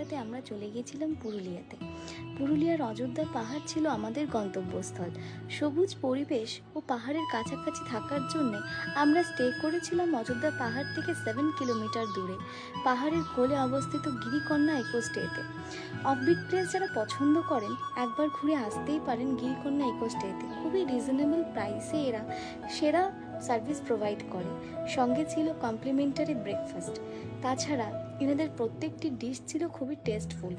সাথে আমরা চলে গিয়েছিলাম পুরুলিয়াতে। পুরুলিয়ার অযোধ্যা পাহাড় ছিল আমাদের গন্তব্যস্থল। সবুজ পরিবেশ ও পাহাড়ের কাছাকাছি থাকার জন্য আমরা স্টে করেছিলাম অযোধ্যা পাহাড় থেকে 7 কিলোমিটার দূরে পাহাড়ের কোলে অবস্থিত গিরিকন্যা ইকো স্টেতে। অফবিট প্লেস যারা পছন্দ করেন একবার ঘুরে আসতেই পারেন গিরিকন্যা ইকো স্টেতে। খুবই রিজনেবল প্রাইসে এরা সেরা সার্ভিস প্রোভাইড করে। সঙ্গে ছিল কমপ্লিমেন্টারি ব্রেকফাস্ট। তাছাড়া এনাদের প্রত্যেকটি ডিশ ছিল খুবই টেস্টফুল।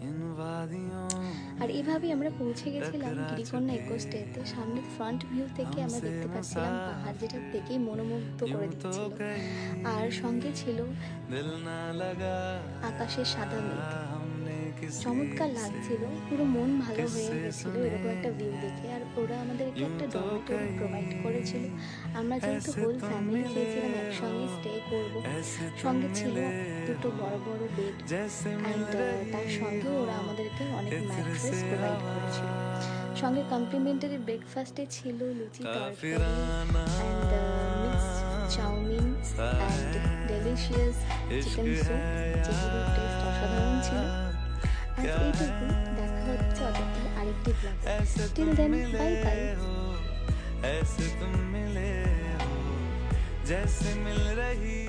আর এভাবেই আমরা পৌঁছে গেছিলাম গিরিকন্যা ইকো স্টেতে। সামনে ফ্রন্ট ভিউ থেকে আমরা দেখতে পাচ্ছিলাম পাহাড়, যেটা দেখেই মনোমুগ্ধ করে দিচ্ছিল। আর সঙ্গে ছিল আকাশের সাদা মেঘ। চমৎকার লাগছিল, পুরো মন ভালো হয়ে গেছিল এরকম একটা ভিউ দেখে। আর ওরা আমাদেরকে একটা ডরমিটরি প্রোভাইড করেছিল। আমরা যেহেতু হোল ফ্যামিলি চেয়েছিলাম একসঙ্গে স্টে করব, সঙ্গে ছিল দুটো বড় বড় বেড অ্যান্ড তার সঙ্গে ওরা আমাদেরকে অনেক ম্যাট্রেস প্রোভাইড করেছিল। সঙ্গে কমপ্লিমেন্টারি ব্রেকফাস্টে ছিল লুচি তরকারি and mix chowmein and delicious chicken soup, যেগুলোর টেস্ট অসাধারণ ছিল। আজ এইটুকু, দেখা হচ্ছে অযোধ্যার আরেকটি blog. Till then, bye bye. ऐसे तुम मिले हो जैसे मिल रही